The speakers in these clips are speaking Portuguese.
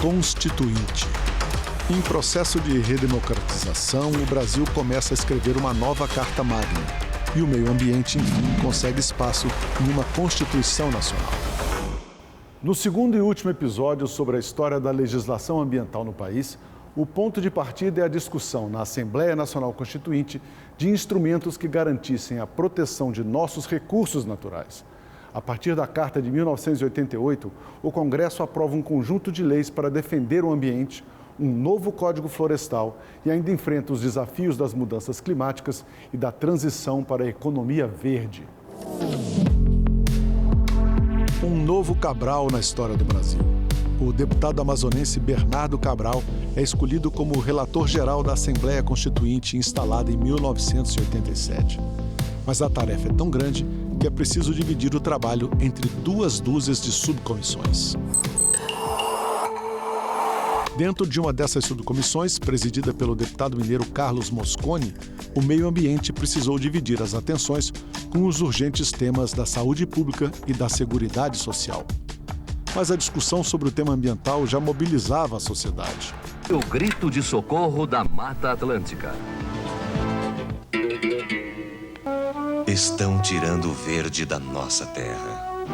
Constituinte. Em processo de redemocratização, o Brasil começa a escrever uma nova Carta Magna e o meio ambiente, enfim, consegue espaço em uma Constituição Nacional. No segundo e último episódio sobre a história da legislação ambiental no país, o ponto de partida é a discussão na Assembleia Nacional Constituinte de instrumentos que garantissem a proteção de nossos recursos naturais. A partir da Carta de 1988, o Congresso aprova um conjunto de leis para defender o ambiente, um novo Código Florestal e ainda enfrenta os desafios das mudanças climáticas e da transição para a economia verde. Um novo Cabral na história do Brasil. O deputado amazonense Bernardo Cabral é escolhido como relator geral da Assembleia Constituinte instalada em 1987. Mas a tarefa é tão grande que é preciso dividir o trabalho entre 2 dúzias de subcomissões. Dentro de uma dessas subcomissões, presidida pelo deputado mineiro Carlos Mosconi, o meio ambiente precisou dividir as atenções com os urgentes temas da saúde pública e da seguridade social. Mas a discussão sobre o tema ambiental já mobilizava a sociedade. O grito de socorro da Mata Atlântica. Estão tirando o verde da nossa terra.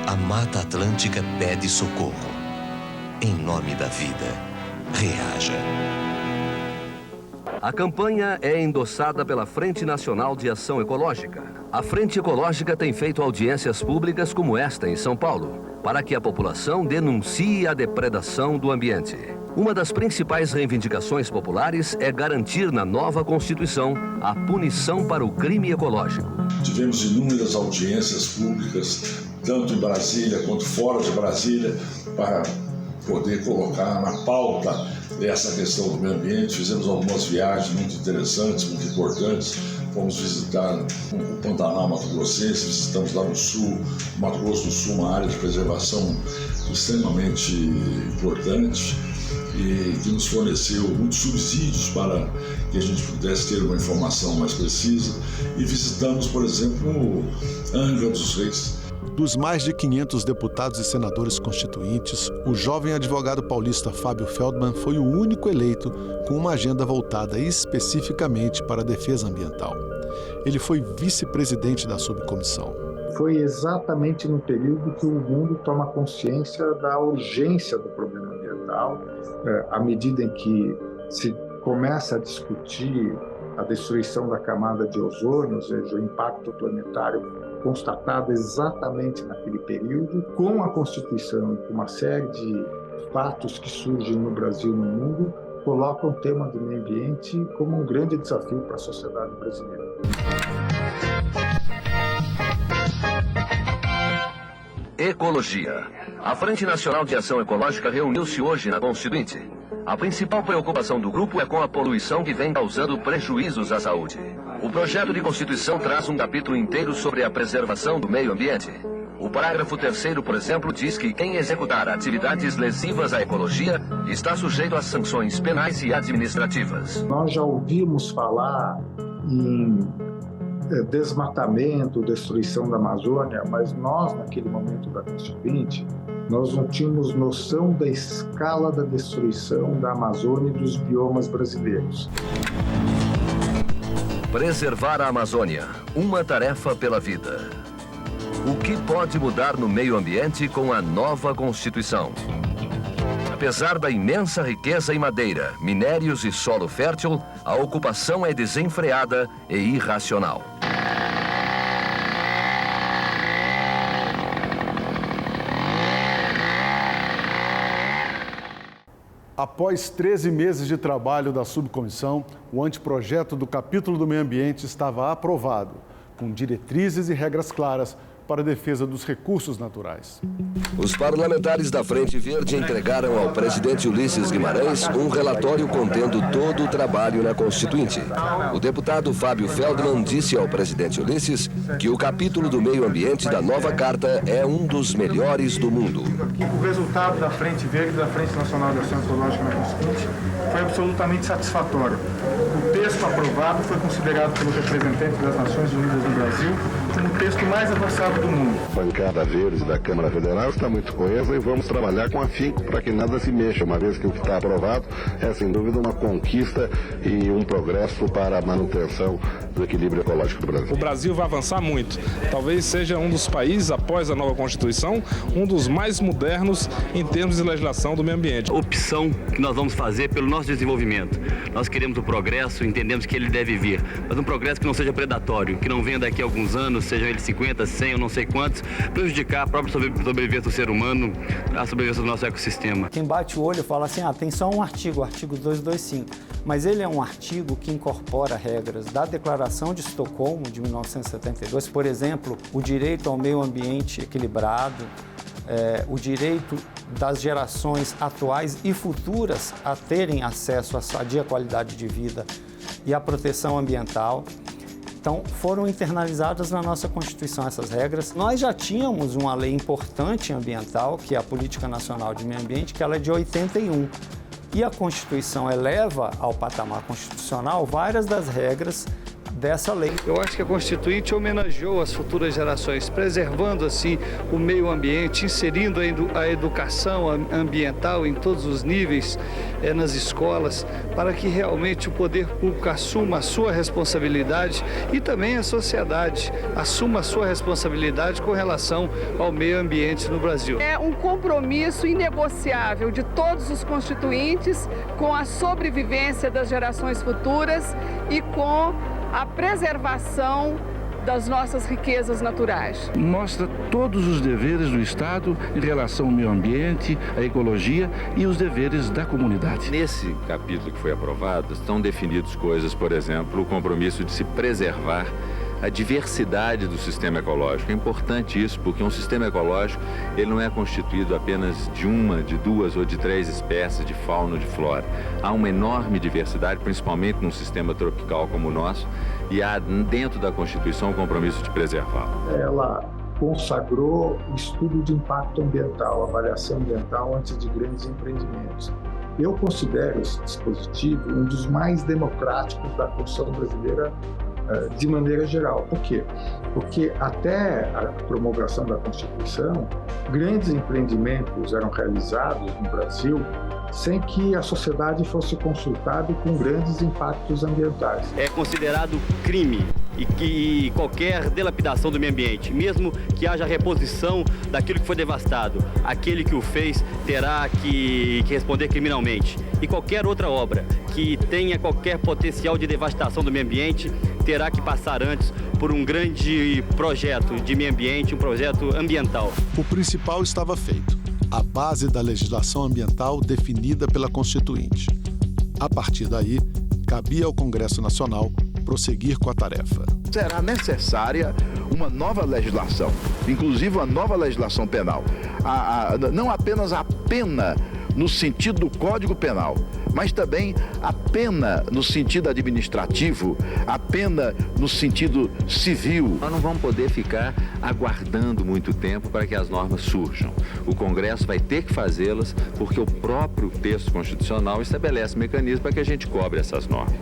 A Mata Atlântica pede socorro. Em nome da vida, reaja. A campanha é endossada pela Frente Nacional de Ação Ecológica. A Frente Ecológica tem feito audiências públicas como esta em São Paulo, para que a população denuncie a depredação do ambiente. Uma das principais reivindicações populares é garantir na nova Constituição a punição para o crime ecológico. Tivemos inúmeras audiências públicas, tanto em Brasília quanto fora de Brasília, para poder colocar na pauta essa questão do meio ambiente. Fizemos algumas viagens muito interessantes, muito importantes. Fomos visitar o Pantanal Mato Grossense, visitamos lá no sul, Mato Grosso do Sul, uma área de preservação extremamente importante e que nos forneceu muitos subsídios para que a gente pudesse ter uma informação mais precisa. E visitamos, por exemplo, Angra dos Reis. Dos mais de 500 deputados e senadores constituintes, o jovem advogado paulista Fábio Feldman foi o único eleito com uma agenda voltada especificamente para a defesa ambiental. Ele foi vice-presidente da subcomissão. Foi exatamente no período que o mundo toma consciência da urgência do problema ambiental, à medida em que se começa a discutir a destruição da camada de ozônio, ou seja, o impacto planetário constatado exatamente naquele período, com a Constituição e com uma série de fatos que surgem no Brasil e no mundo, colocam o tema do meio ambiente como um grande desafio para a sociedade brasileira. Ecologia. A Frente Nacional de Ação Ecológica reuniu-se hoje na Constituinte. A principal preocupação do grupo é com a poluição que vem causando prejuízos à saúde. O projeto de Constituição traz um capítulo inteiro sobre a preservação do meio ambiente. O parágrafo 3º, por exemplo, diz que quem executar atividades lesivas à ecologia está sujeito a sanções penais e administrativas. Nós já ouvimos falar em desmatamento, destruição da Amazônia, mas nós, naquele momento da Constituinte, nós não tínhamos noção da escala da destruição da Amazônia e dos biomas brasileiros. Preservar a Amazônia, uma tarefa pela vida. O que pode mudar no meio ambiente com a nova Constituição? Apesar da imensa riqueza em madeira, minérios e solo fértil, a ocupação é desenfreada e irracional. Após 13 meses de trabalho da subcomissão, o anteprojeto do capítulo do meio ambiente estava aprovado, com diretrizes e regras claras para a defesa dos recursos naturais. Os parlamentares da Frente Verde entregaram ao presidente Ulisses Guimarães um relatório contendo todo o trabalho na Constituinte. O deputado Fábio Feldman disse ao presidente Ulisses que o capítulo do meio ambiente da nova Carta é um dos melhores do mundo. O resultado da Frente Verde e da Frente Nacional de Ação Ecológica na Constituinte foi absolutamente satisfatório. O texto aprovado foi considerado pelos representantes das Nações Unidas no Brasil como o texto mais avançado do mundo. A bancada verde da Câmara Federal está muito coesa e vamos trabalhar com afinco para que nada se mexa, uma vez que o que está aprovado é, sem dúvida, uma conquista e um progresso para a manutenção do equilíbrio ecológico do Brasil. O Brasil vai avançar muito. Talvez seja um dos países, após a nova Constituição, um dos mais modernos em termos de legislação do meio ambiente. Opção que nós vamos fazer pelo nosso desenvolvimento. Nós queremos o progresso, entendemos que ele deve vir, mas um progresso que não seja predatório, que não venha daqui a alguns anos, sejam eles 50, 100 ou não sei quantos, prejudicar a própria sobrevivência do ser humano, a sobrevivência do nosso ecossistema. Quem bate o olho fala assim, tem só um artigo, o artigo 225, mas ele é um artigo que incorpora regras da Declaração de Estocolmo de 1972, por exemplo, o direito ao meio ambiente equilibrado, o direito das gerações atuais e futuras a terem acesso à sadia qualidade de vida e à proteção ambiental. Então, foram internalizadas na nossa Constituição essas regras. Nós já tínhamos uma lei importante ambiental, que é a Política Nacional de Meio Ambiente, que ela é de 81. E a Constituição eleva ao patamar constitucional várias das regras dessa lei. Eu acho que a Constituinte homenageou as futuras gerações, preservando assim o meio ambiente, inserindo a educação ambiental em todos os níveis nas escolas, para que realmente o poder público assuma a sua responsabilidade e também a sociedade assuma a sua responsabilidade com relação ao meio ambiente no Brasil. É um compromisso inegociável de todos os constituintes com a sobrevivência das gerações futuras e com a preservação das nossas riquezas naturais. Mostra todos os deveres do Estado em relação ao meio ambiente, à ecologia e os deveres da comunidade. Nesse capítulo que foi aprovado, estão definidas coisas, por exemplo, o compromisso de se preservar a diversidade do sistema ecológico. É importante isso, porque um sistema ecológico ele não é constituído apenas de uma, de duas ou de três espécies de fauna ou de flora. Há uma enorme diversidade, principalmente num sistema tropical como o nosso, e há dentro da Constituição o compromisso de preservá-lo. Ela consagrou o estudo de impacto ambiental, avaliação ambiental antes de grandes empreendimentos. Eu considero esse dispositivo um dos mais democráticos da Constituição brasileira de maneira geral. Por quê? Porque até a promulgação da Constituição, grandes empreendimentos eram realizados no Brasil sem que a sociedade fosse consultada e com grandes impactos ambientais. É considerado crime e que qualquer dilapidação do meio ambiente, mesmo que haja reposição daquilo que foi devastado, aquele que o fez terá que responder criminalmente. E qualquer outra obra que tenha qualquer potencial de devastação do meio ambiente terá que passar antes por um grande projeto de meio ambiente, um projeto ambiental. O principal estava feito, a base da legislação ambiental definida pela Constituinte. A partir daí, cabia ao Congresso Nacional prosseguir com a tarefa. Será necessária uma nova legislação, inclusive uma nova legislação penal. Não apenas a pena no sentido do Código Penal, mas também a pena no sentido administrativo, a pena no sentido civil. Nós não vamos poder ficar aguardando muito tempo para que as normas surjam. O Congresso vai ter que fazê-las porque o próprio texto constitucional estabelece mecanismos para que a gente cobre essas normas.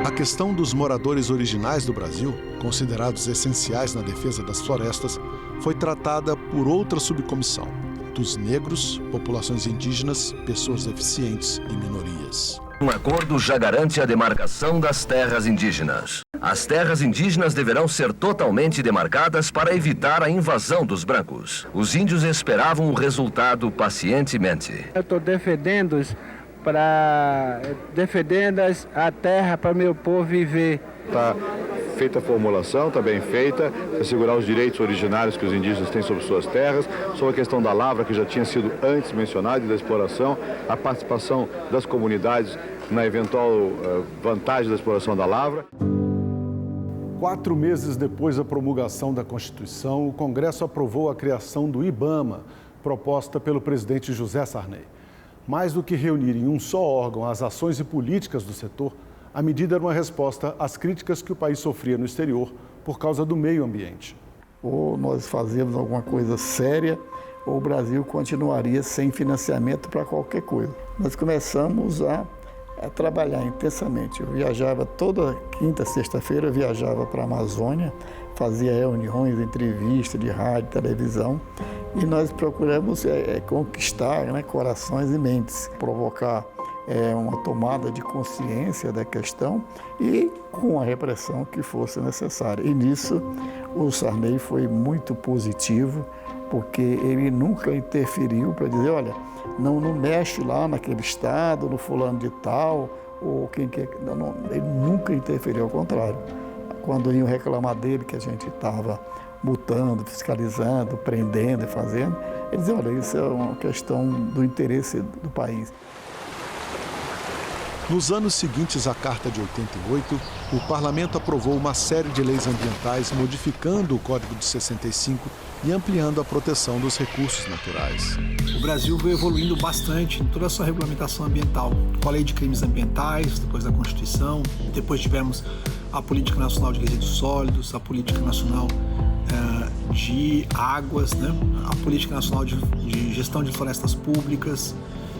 A questão dos moradores originais do Brasil, considerados essenciais na defesa das florestas, foi tratada por outra subcomissão, dos negros, populações indígenas, pessoas deficientes e minorias. Um acordo já garante a demarcação das terras indígenas. As terras indígenas deverão ser totalmente demarcadas para evitar a invasão dos brancos. Os índios esperavam o resultado pacientemente. Eu estou defendendo a terra para meu povo viver. Está feita a formulação, está bem feita, para assegurar os direitos originários que os indígenas têm sobre suas terras, sobre a questão da lavra, que já tinha sido antes mencionada, e da exploração, a participação das comunidades na eventual vantagem da exploração da lavra. 4 meses depois da promulgação da Constituição, o Congresso aprovou a criação do IBAMA, proposta pelo presidente José Sarney. Mais do que reunir em um só órgão as ações e políticas do setor, a medida era uma resposta às críticas que o país sofria no exterior por causa do meio ambiente. Ou nós fazemos alguma coisa séria, ou o Brasil continuaria sem financiamento para qualquer coisa. Nós começamos a trabalhar intensamente. Eu viajava toda quinta, sexta-feira, eu viajava para a Amazônia, fazia reuniões, entrevistas de rádio, televisão, e nós procuramos conquistar, né, corações e mentes, provocar uma tomada de consciência da questão e com a repressão que fosse necessária. E nisso o Sarney foi muito positivo, porque ele nunca interferiu para dizer, olha, não mexe lá naquele estado, no fulano de tal, ou quem quer. Não, ele nunca interferiu, ao contrário. Quando iam reclamar dele que a gente estava multando, fiscalizando, prendendo e fazendo, ele dizia, olha, isso é uma questão do interesse do país. Nos anos seguintes à Carta de 88, o Parlamento aprovou uma série de leis ambientais modificando o Código de 65 e ampliando a proteção dos recursos naturais. O Brasil veio evoluindo bastante em toda a sua regulamentação ambiental, com a Lei de Crimes Ambientais, depois da Constituição, depois tivemos a Política Nacional de Resíduos Sólidos, a Política Nacional de Águas, né? A Política Nacional de Gestão de Florestas Públicas,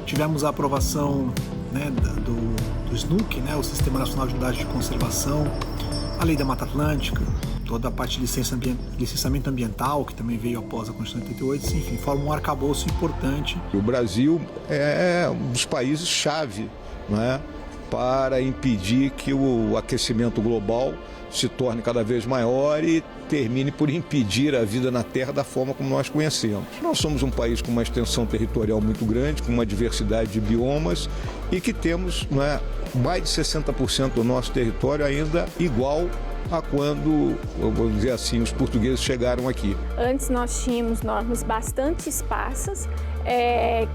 tivemos a aprovação, né, do SNUC, né, o Sistema Nacional de Unidades de Conservação, a Lei da Mata Atlântica, toda a parte de licenciamento ambiental, que também veio após a Constituição de 88, enfim, forma um arcabouço importante. O Brasil é um dos países-chave, né, para impedir que o aquecimento global se torne cada vez maior e termine por impedir a vida na Terra da forma como nós conhecemos. Nós somos um país com uma extensão territorial muito grande, com uma diversidade de biomas e que temos, né, mais de 60% do nosso território ainda igual a quando, vou dizer assim, os portugueses chegaram aqui. Antes nós tínhamos normas bastante esparsas,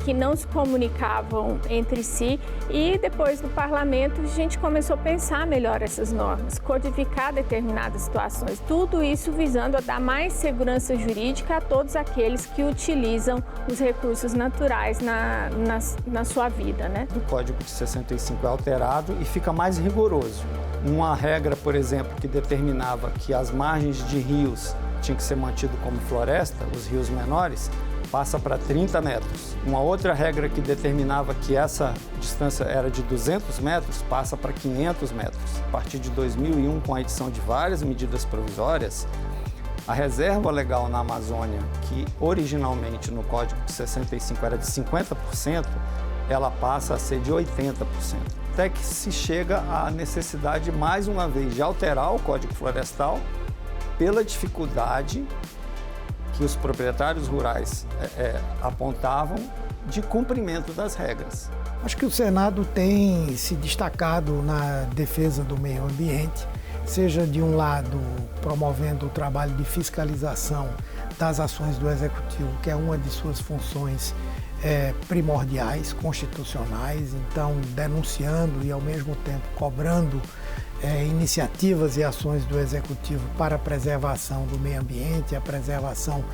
que não se comunicavam entre si, e depois do parlamento a gente começou a pensar melhor essas normas, codificar determinadas situações, tudo isso visando a dar mais segurança jurídica a todos aqueles que utilizam os recursos naturais na sua vida, né? O Código de 65 é alterado e fica mais rigoroso. Uma regra, por exemplo, que determinava que as margens de rios tinham que ser mantidas como floresta, os rios menores, passa para 30 metros. Uma outra regra que determinava que essa distância era de 200 metros, passa para 500 metros. A partir de 2001, com a edição de várias medidas provisórias, a reserva legal na Amazônia, que originalmente no Código de 65 era de 50%, ela passa a ser de 80%. Até que se chega à necessidade, mais uma vez, de alterar o Código Florestal pela dificuldade que os proprietários rurais apontavam de cumprimento das regras. Acho que o Senado tem se destacado na defesa do meio ambiente, seja de um lado promovendo o trabalho de fiscalização das ações do Executivo, que é uma de suas funções primordiais, constitucionais, então denunciando e ao mesmo tempo cobrando iniciativas e ações do Executivo para a preservação do meio ambiente, a preservação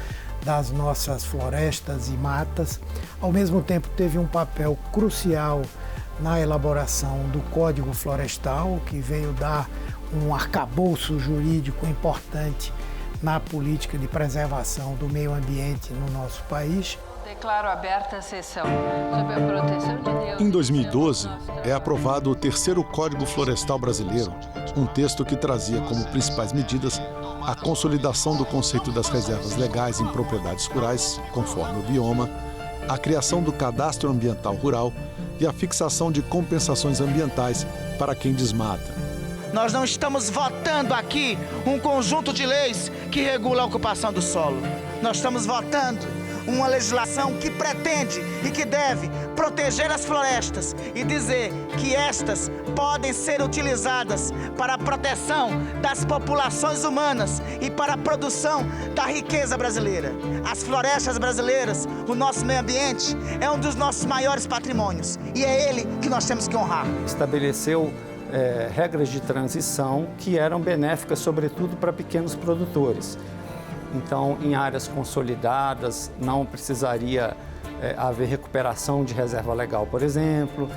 das nossas florestas e matas. Ao mesmo tempo teve um papel crucial na elaboração do Código Florestal, que veio dar um arcabouço jurídico importante na política de preservação do meio ambiente no nosso país. Declaro aberta a sessão sob a proteção de Deus. Em 2012, é aprovado o terceiro Código Florestal Brasileiro, um texto que trazia como principais medidas a consolidação do conceito das reservas legais em propriedades rurais, conforme o bioma, a criação do cadastro ambiental rural e a fixação de compensações ambientais para quem desmata. Nós não estamos votando aqui um conjunto de leis que regula a ocupação do solo. Nós estamos votando uma legislação que pretende e que deve proteger as florestas e dizer que estas podem ser utilizadas para a proteção das populações humanas e para a produção da riqueza brasileira. As florestas brasileiras, o nosso meio ambiente, é um dos nossos maiores patrimônios e é ele que nós temos que honrar. Estabeleceu regras de transição que eram benéficas, sobretudo, para pequenos produtores. Então, em áreas consolidadas, não precisaria haver recuperação de reserva legal, por exemplo.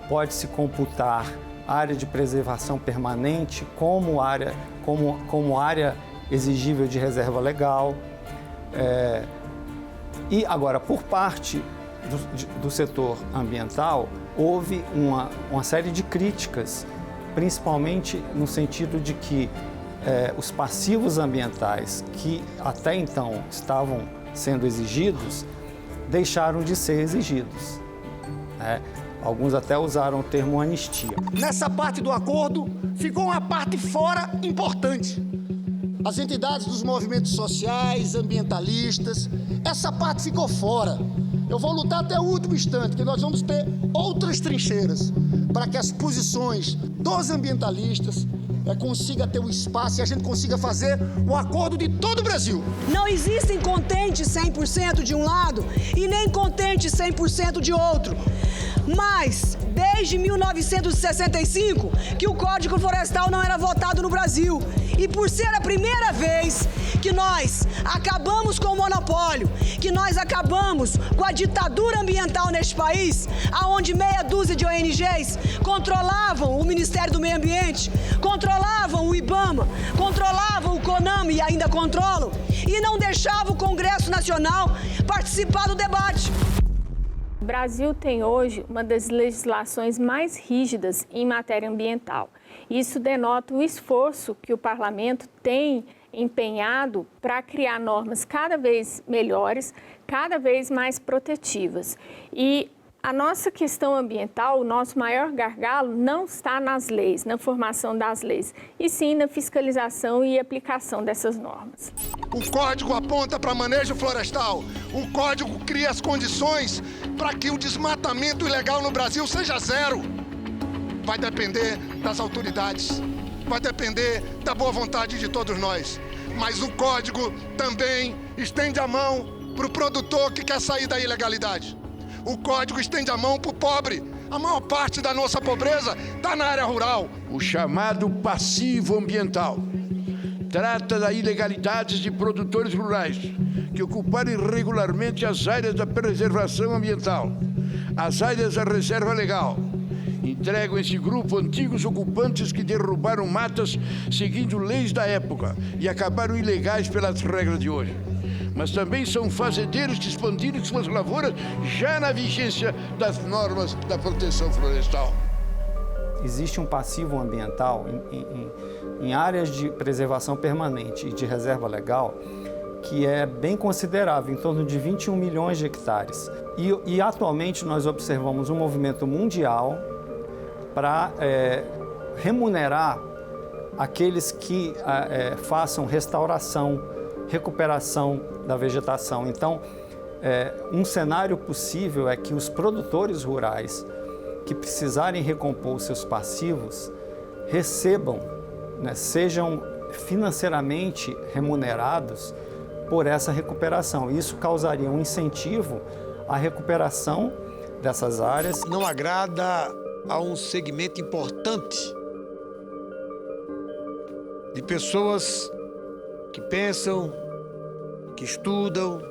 Pode-se computar área de preservação permanente como área exigível de reserva legal. E agora, por parte do setor ambiental, houve uma série de críticas, principalmente no sentido de que os passivos ambientais que até então estavam sendo exigidos, deixaram de ser exigidos. Alguns até usaram o termo anistia. Nessa parte do acordo, ficou uma parte fora importante. As entidades dos movimentos sociais, ambientalistas, essa parte ficou fora. Eu vou lutar até o último instante, que nós vamos ter outras trincheiras para que as posições dos ambientalistas consiga ter o espaço e a gente consiga fazer um acordo de todo o Brasil. Não existem contentes 100% de um lado e nem contentes 100% de outro. Mas, desde 1965, que o Código Florestal não era votado no Brasil. E por ser a primeira vez que nós acabamos com o monopólio, que nós acabamos com a ditadura ambiental neste país, aonde meia dúzia de ONGs controlavam o Ministério do Meio Ambiente, controlavam o IBAMA, controlavam o CONAMA e ainda controlam, e não deixavam o Congresso Nacional participar do debate. O Brasil tem hoje uma das legislações mais rígidas em matéria ambiental. Isso denota o esforço que o parlamento tem empenhado para criar normas cada vez melhores, cada vez mais protetivas. E a nossa questão ambiental, o nosso maior gargalo não está nas leis, na formação das leis, e sim na fiscalização e aplicação dessas normas. O Código aponta para manejo florestal. O Código cria as condições para que o desmatamento ilegal no Brasil seja zero. Vai depender das autoridades, vai depender da boa vontade de todos nós. Mas o Código também estende a mão para o produtor que quer sair da ilegalidade. O Código estende a mão para o pobre. A maior parte da nossa pobreza está na área rural. O chamado passivo ambiental trata da ilegalidade de produtores rurais que ocuparam irregularmente as áreas da preservação ambiental, as áreas da reserva legal. Entregam esse grupo antigos ocupantes que derrubaram matas seguindo leis da época e acabaram ilegais pelas regras de hoje. Mas também são fazendeiros que expandiram suas lavouras já na vigência das normas da proteção florestal. Existe um passivo ambiental em áreas de preservação permanente e de reserva legal que é bem considerável, em torno de 21 milhões de hectares. E atualmente nós observamos um movimento mundial para remunerar aqueles que façam restauração, recuperação da vegetação. Então, um cenário possível é que os produtores rurais que precisarem recompor os seus passivos recebam, sejam financeiramente remunerados por essa recuperação. Isso causaria um incentivo à recuperação dessas áreas. Não agrada a um segmento importante de pessoas que pensam, que estudam,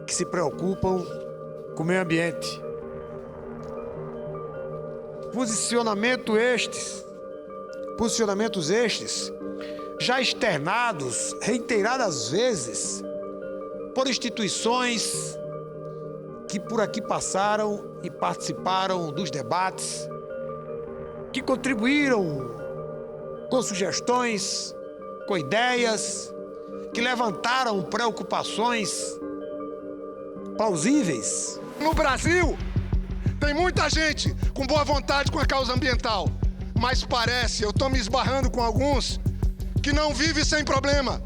que se preocupam com o meio ambiente. Posicionamentos estes já externados reiteradas vezes por instituições que por aqui passaram e participaram dos debates, que contribuíram com sugestões, com ideias, que levantaram preocupações plausíveis. No Brasil, tem muita gente com boa vontade com a causa ambiental, mas parece, eu estou me esbarrando com alguns, que não vivem sem problema.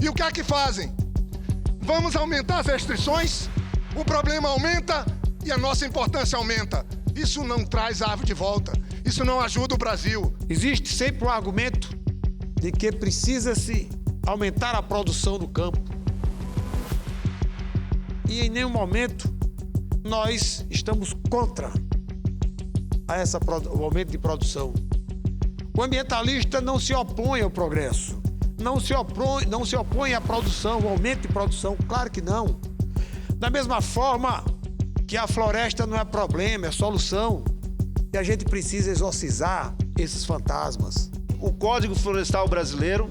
E o que é que fazem? Vamos aumentar as restrições, o problema aumenta e a nossa importância aumenta. Isso não traz a árvore de volta, isso não ajuda o Brasil. Existe sempre o argumento de que precisa-se aumentar a produção do campo. E em nenhum momento nós estamos contra o aumento de produção. O ambientalista não se opõe ao progresso, não se opõe à produção, ao aumento de produção, claro que não. Da mesma forma que a floresta não é problema, é solução. E a gente precisa exorcizar esses fantasmas. O Código Florestal brasileiro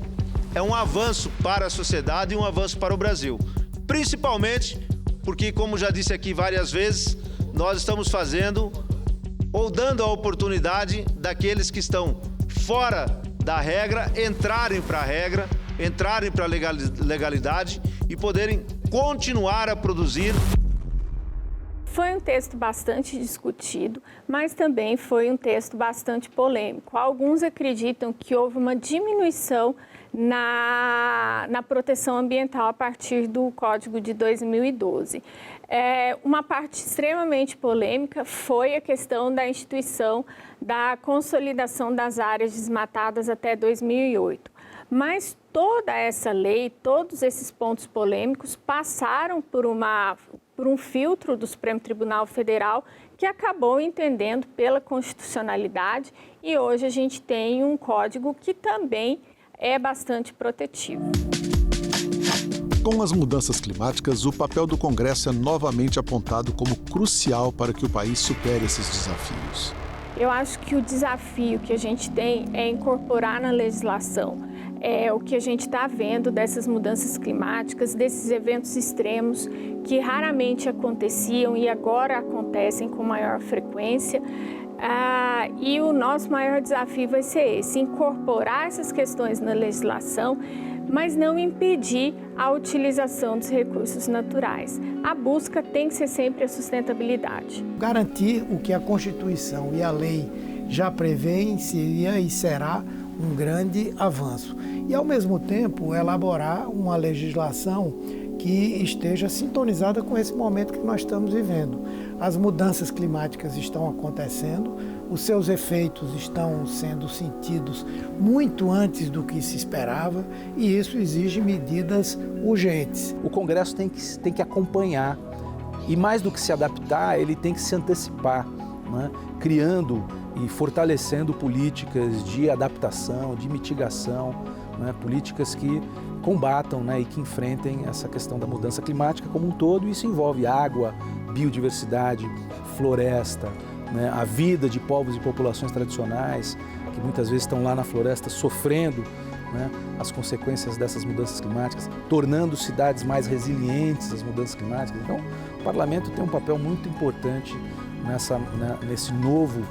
é um avanço para a sociedade e um avanço para o Brasil. Principalmente porque, como já disse aqui várias vezes, nós estamos fazendo ou dando a oportunidade daqueles que estão fora da regra entrarem para a regra, entrarem para a legalidade e poderem continuar a produzir. Foi um texto bastante discutido, mas também foi um texto bastante polêmico. Alguns acreditam que houve uma diminuição na proteção ambiental a partir do Código de 2012. Uma parte extremamente polêmica foi a questão da instituição da consolidação das áreas desmatadas até 2008. Mas toda essa lei, todos esses pontos polêmicos passaram por um filtro do Supremo Tribunal Federal que acabou entendendo pela constitucionalidade e hoje a gente tem um código que também é bastante protetivo. Com as mudanças climáticas, o papel do Congresso é novamente apontado como crucial para que o país supere esses desafios. Eu acho que o desafio que a gente tem é incorporar na legislação o que a gente está vendo dessas mudanças climáticas, desses eventos extremos que raramente aconteciam e agora acontecem com maior frequência. E o nosso maior desafio vai ser esse, incorporar essas questões na legislação, mas não impedir a utilização dos recursos naturais. A busca tem que ser sempre a sustentabilidade. Garantir o que a Constituição e a lei já prevêem seria e será um grande avanço. E, ao mesmo tempo, elaborar uma legislação que esteja sintonizada com esse momento que nós estamos vivendo. As mudanças climáticas estão acontecendo, os seus efeitos estão sendo sentidos muito antes do que se esperava e isso exige medidas urgentes. O Congresso tem que acompanhar e, mais do que se adaptar, ele tem que se antecipar, né? Criando e fortalecendo políticas de adaptação, de mitigação, né? Políticas que combatam, né, e que enfrentem essa questão da mudança climática como um todo. Isso envolve água, biodiversidade, floresta, né, a vida de povos e populações tradicionais que muitas vezes estão lá na floresta sofrendo, né, as consequências dessas mudanças climáticas, tornando cidades mais resilientes às mudanças climáticas. Então, o Parlamento tem um papel muito importante nesse novo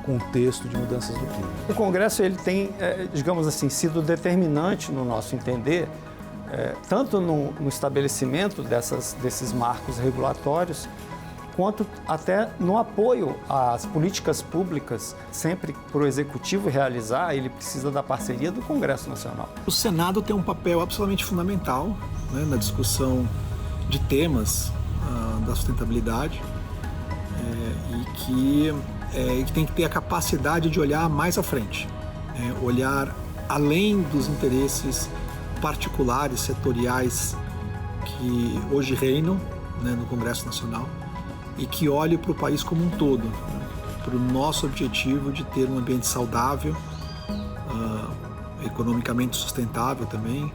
contexto de mudanças do clima. O Congresso ele tem, digamos assim, sido determinante no nosso entender, tanto no estabelecimento desses marcos regulatórios, quanto até no apoio às políticas públicas. Sempre para o Executivo realizar, ele precisa da parceria do Congresso Nacional. O Senado tem um papel absolutamente fundamental, né, na discussão de temas da sustentabilidade e que tem que ter a capacidade de olhar mais à frente, olhar além dos interesses particulares, setoriais que hoje reinam, né, no Congresso Nacional e que olhe para o país como um todo, né, para o nosso objetivo de ter um ambiente saudável, economicamente sustentável também,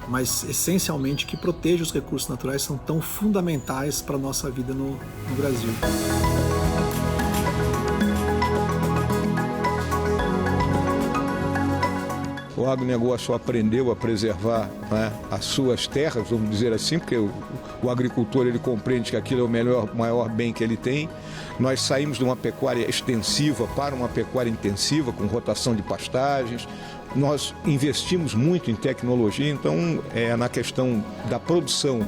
mas essencialmente que proteja os recursos naturais, são tão fundamentais para a nossa vida no Brasil. O agronegócio aprendeu a preservar, né, as suas terras, vamos dizer assim, porque o agricultor ele compreende que aquilo é o maior bem que ele tem. Nós saímos de uma pecuária extensiva para uma pecuária intensiva, com rotação de pastagens. Nós investimos muito em tecnologia, então na questão da produção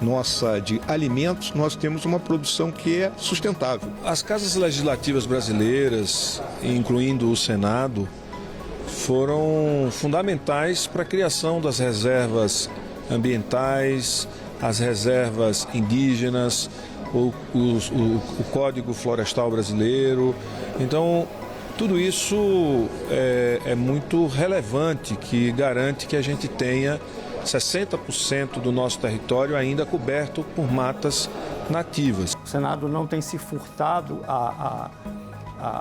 nossa de alimentos, nós temos uma produção que é sustentável. As casas legislativas brasileiras, incluindo o Senado, foram fundamentais para a criação das reservas ambientais, as reservas indígenas, o Código Florestal Brasileiro. Então, tudo isso é muito relevante, que garante que a gente tenha 60% do nosso território ainda coberto por matas nativas. O Senado não tem se furtado a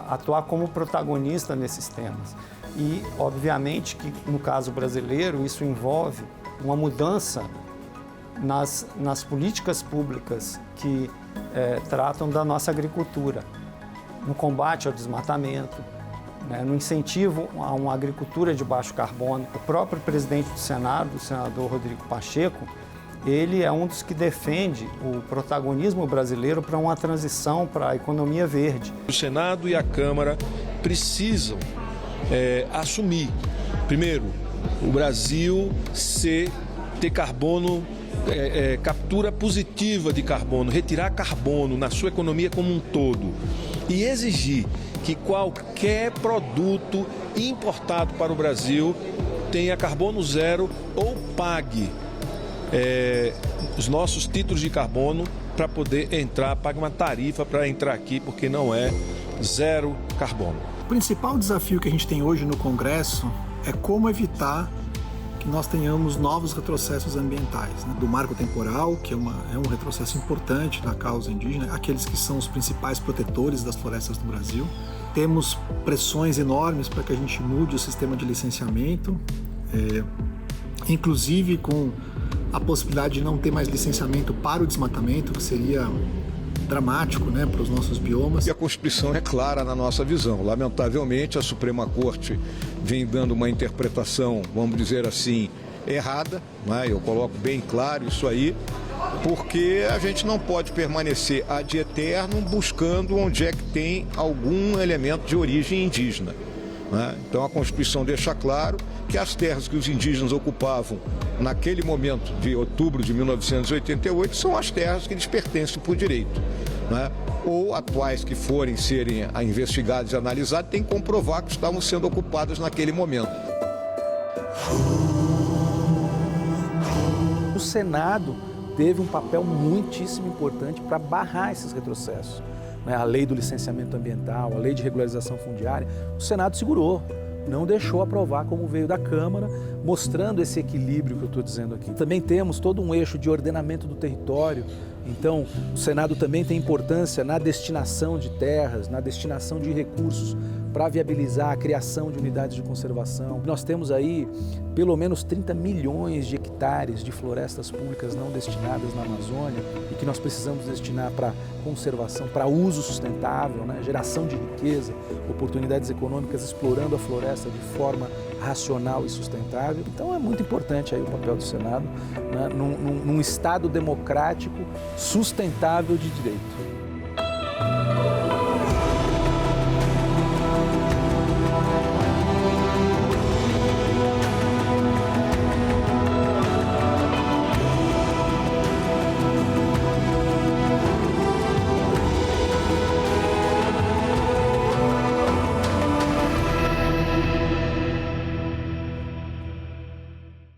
atuar como protagonista nesses temas. E, obviamente, que no caso brasileiro, isso envolve uma mudança nas políticas públicas que tratam da nossa agricultura, no combate ao desmatamento, né, no incentivo a uma agricultura de baixo carbono. O próprio presidente do Senado, o senador Rodrigo Pacheco, ele é um dos que defende o protagonismo brasileiro para uma transição para a economia verde. O Senado e a Câmara precisam assumir, primeiro, o Brasil ter carbono, captura positiva de carbono, retirar carbono na sua economia como um todo e exigir que qualquer produto importado para o Brasil tenha carbono zero ou pague os nossos títulos de carbono para poder entrar, pague uma tarifa para entrar aqui, porque não é zero carbono. O principal desafio que a gente tem hoje no Congresso é como evitar que nós tenhamos novos retrocessos ambientais, né? Do marco temporal, que é um retrocesso importante da causa indígena, aqueles que são os principais protetores das florestas do Brasil. Temos pressões enormes para que a gente mude o sistema de licenciamento, inclusive com a possibilidade de não ter mais licenciamento para o desmatamento, que seria dramático, né, para os nossos biomas. E a Constituição é clara na nossa visão. Lamentavelmente, a Suprema Corte vem dando uma interpretação, vamos dizer assim, errada, né? Eu coloco bem claro isso aí, porque a gente não pode permanecer ad eternum buscando onde é que tem algum elemento de origem indígena, né? Então a Constituição deixa claro que as terras que os indígenas ocupavam naquele momento de outubro de 1988 são as terras que lhes pertencem por direito, né? Ou atuais que serem investigadas e analisadas, têm que comprovar que estavam sendo ocupadas naquele momento. O Senado teve um papel muitíssimo importante para barrar esses retrocessos, né? A lei do licenciamento ambiental, a lei de regularização fundiária, o Senado segurou, não deixou aprovar como veio da Câmara, mostrando esse equilíbrio que eu estou dizendo aqui. Também temos todo um eixo de ordenamento do território, então o Senado também tem importância na destinação de terras, na destinação de recursos para viabilizar a criação de unidades de conservação. Nós temos aí pelo menos 30 milhões de hectares de florestas públicas não destinadas na Amazônia e que nós precisamos destinar para conservação, para uso sustentável, né? Geração de riqueza, oportunidades econômicas explorando a floresta de forma racional e sustentável. Então é muito importante aí o papel do Senado, né? Num Estado democrático sustentável de direito.